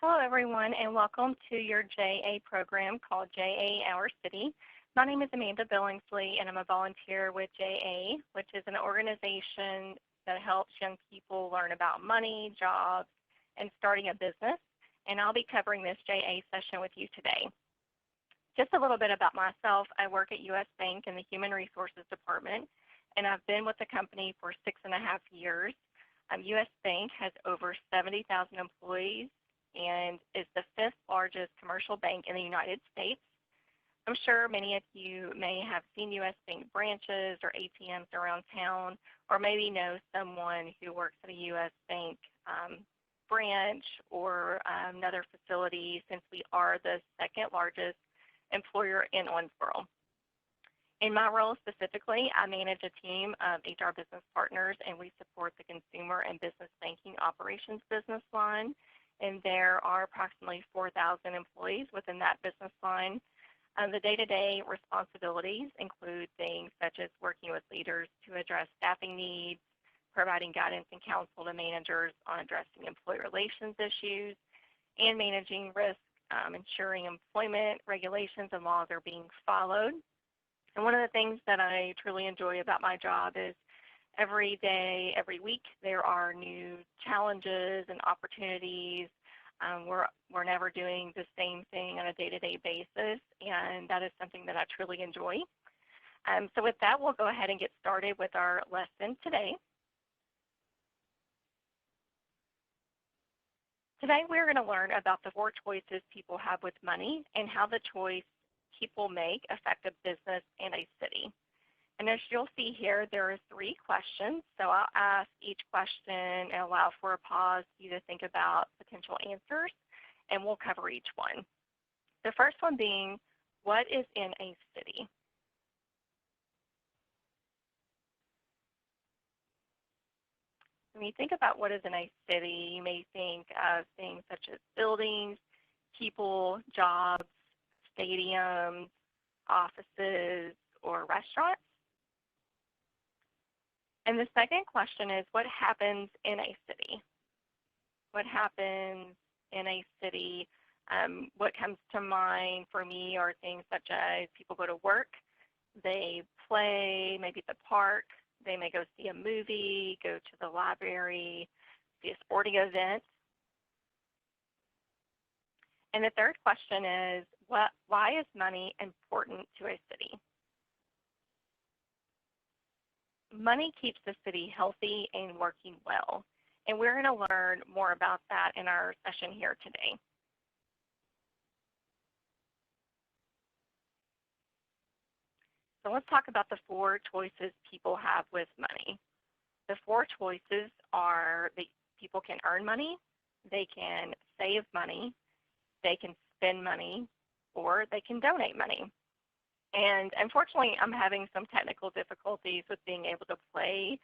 Hello, everyone, and welcome to your JA program called JA Our City. My name is Amanda Billingsley, and I'm a volunteer with JA, which is an organization that helps young people learn about money, jobs, and starting a business. And I'll be covering this JA session with you today. Just a little bit about myself. I work at U.S. Bank in the Human Resources Department, and I've been with the company for 6.5 years. U.S. Bank has over 70,000 employees and is the 5th largest commercial bank in the United States. I'm sure many of you may have seen U.S. Bank branches or ATMs around town, or maybe know someone who works at a U.S. Bank branch or another facility, since we are the 2nd largest employer in Owensboro. In my role specifically, I manage a team of HR business partners, and we support the consumer and business banking operations business line. And there are approximately 4,000 employees within that business line. The day-to-day responsibilities include things such as working with leaders to address staffing needs, providing guidance and counsel to managers on addressing employee relations issues, and managing risk, ensuring employment regulations and laws are being followed. And one of the things that I truly enjoy about my job is every day, every week, there are new challenges and opportunities. We're never doing the same thing on a day-to-day basis, and that is something that I truly enjoy. So with that, we'll go ahead and get started with our lesson today. Today, we're going to learn about the 4 choices people have with money and how the choice people make affect a business and a city. And as you'll see here, there are 3 questions. So I'll ask each question and allow for a pause for you to think about potential answers, and we'll cover each one. The first one being, what is in a city? When you think about what is in a city, you may think of things such as buildings, people, jobs, stadiums, offices, or restaurants. And the second question is, what happens in a city? What happens in a city? What comes to mind for me are things such as people go to work, they play, maybe at the park, they may go see a movie, go to the library, see a sporting event. And the third question is, why is money important to a city? Money keeps the city healthy and working well, and we're going to learn more about that in our session here today. So let's talk about the 4 choices people have with money. The 4 choices are that people can earn money, they can save money, they can spend money, or they can donate money. And unfortunately, I'm having some technical difficulties with being able to play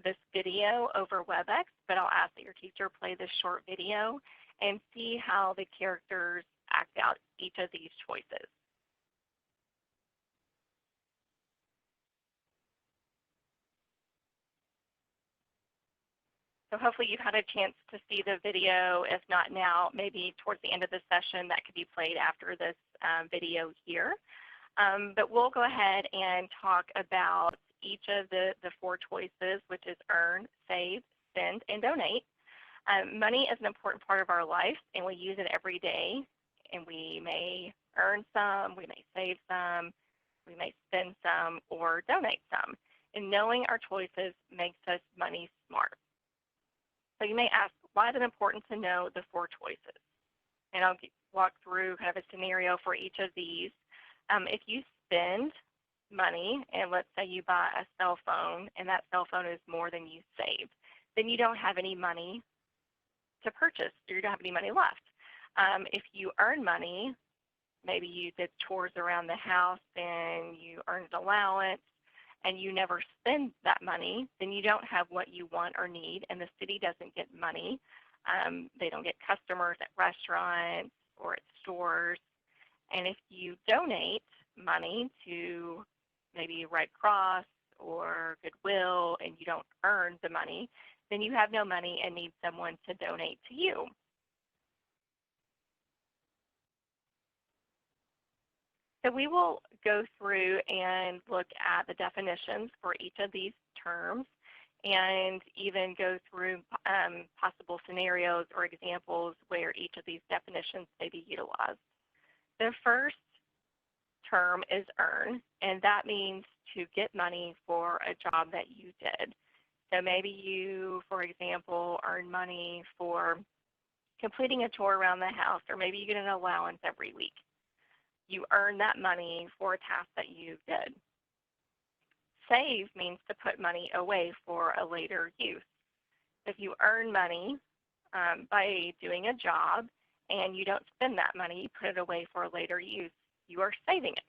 this video over WebEx, but I'll ask that your teacher play this short video and see how the characters act out each of these choices. So hopefully you've had a chance to see the video. If not now, maybe towards the end of the session that could be played after this video here. But we'll go ahead and talk about each of the 4 choices, which is earn, save, spend, and donate. Money is an important part of our life, and we use it every day. And we may earn some, we may save some, we may spend some, or donate some. And knowing our choices makes us money smart. So you may ask, why is it important to know the 4 choices? And I'll walk through kind of a scenario for each of these. If you spend money, and let's say you buy a cell phone, and that cell phone is more than you saved, then you don't have any money to purchase, or you don't have any money left. If you earn money, maybe you did chores around the house and you earned an allowance, and you never spend that money, then you don't have what you want or need, and the city doesn't get money. They don't get customers at restaurants or at stores. And if you donate money to maybe Red Cross or Goodwill and you don't earn the money, then you have no money and need someone to donate to you. So we will go through and look at the definitions for each of these terms and even go through possible scenarios or examples where each of these definitions may be utilized. The first term is earn, and that means to get money for a job that you did. So maybe you, for example, earn money for completing a chore around the house, or maybe you get an allowance every week. You earn that money for a task that you did. Save means to put money away for a later use. If you earn money by doing a job and you don't spend that money, you put it away for a later use, you are saving it.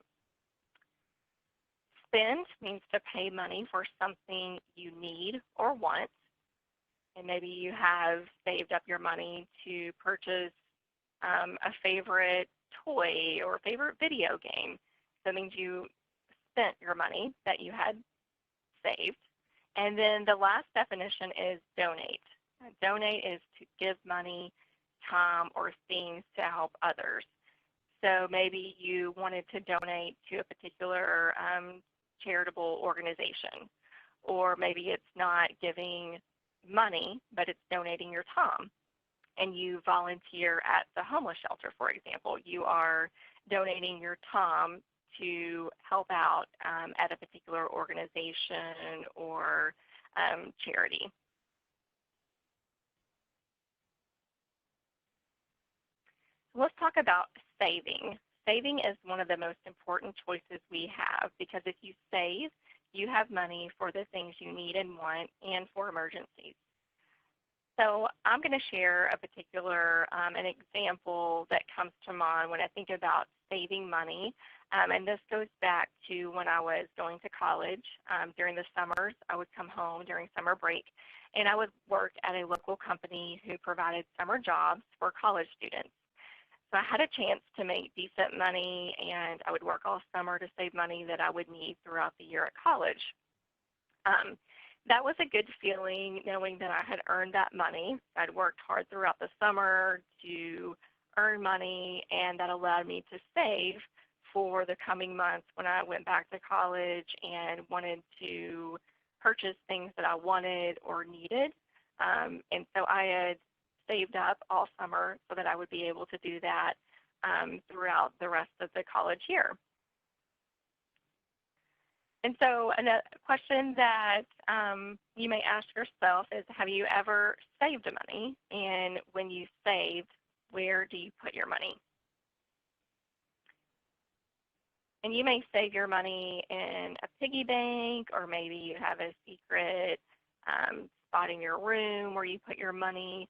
Spend means to pay money for something you need or want. And maybe you have saved up your money to purchase a favorite toy or favorite video game. So it means you spent your money that you had saved. And then the last definition is donate. Donate is to give money, time, or things to help others. So maybe you wanted to donate to a particular charitable organization, or maybe it's not giving money, but it's donating your time. And you volunteer at the homeless shelter, for example. You are donating your time to help out at a particular organization or charity. Let's talk about saving. Saving is one of the most important choices we have, because if you save, you have money for the things you need and want and for emergencies. So I'm going to share a particular an example that comes to mind when I think about saving money. And this goes back to when I was going to college. During the summers, I would come home during summer break, and I would work at a local company who provided summer jobs for college students. So I had a chance to make decent money, and I would work all summer to save money that I would need throughout the year at college. That was a good feeling, knowing that I had earned that money. I'd worked hard throughout the summer to earn money, and that allowed me to save for the coming months when I went back to college and wanted to purchase things that I wanted or needed. And so I had saved up all summer so that I would be able to do that throughout the rest of the college year. And so a question that you may ask yourself is, have you ever saved money? And when you saved, where do you put your money? And you may save your money in a piggy bank, or maybe you have a secret spot in your room where you put your money.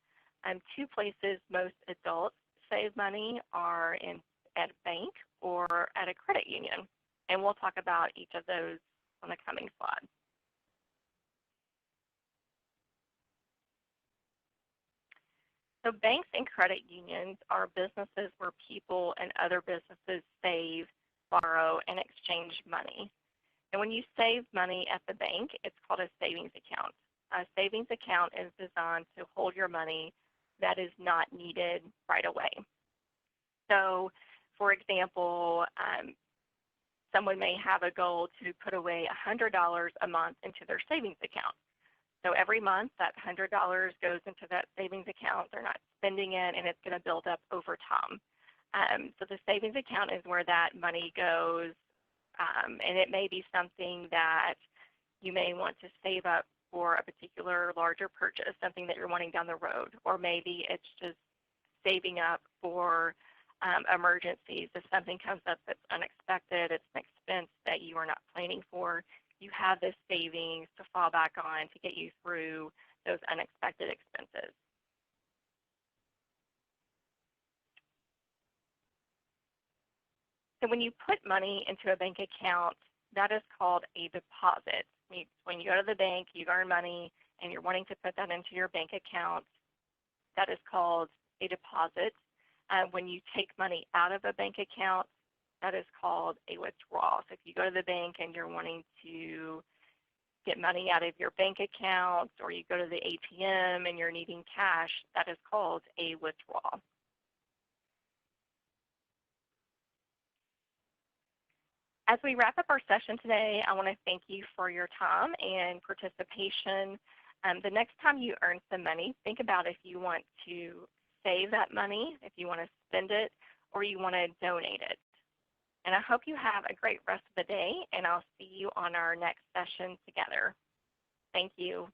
Two places most adults save money are at a bank or at a credit union. And we'll talk about each of those on the coming slide. So banks and credit unions are businesses where people and other businesses save, borrow, and exchange money. And when you save money at the bank, it's called a savings account. A savings account is designed to hold your money that is not needed right away. So, for example, someone may have a goal to put away $100 a month into their savings account. So every month that $100 goes into that savings account. They're not spending it, and it's going to build up over time. So the savings account is where that money goes, and it may be something that you may want to save up for a particular larger purchase, something that you're wanting down the road, or maybe it's just saving up for emergencies. If something comes up that's unexpected, it's an expense that you are not planning for, you have this savings to fall back on to get you through those unexpected expenses. So when you put money into a bank account, that is called a deposit. When you go to the bank, you earn money, and you're wanting to put that into your bank account, that is called a deposit. When you take money out of a bank account, that is called a withdrawal. So if you go to the bank and you're wanting to get money out of your bank account, or you go to the ATM and you're needing cash, that is called a withdrawal. As we wrap up our session today, I want to thank you for your time and participation. The next time you earn some money, think about if you want to save that money, if you want to spend it, or you want to donate it. And I hope you have a great rest of the day, and I'll see you on our next session together. Thank you.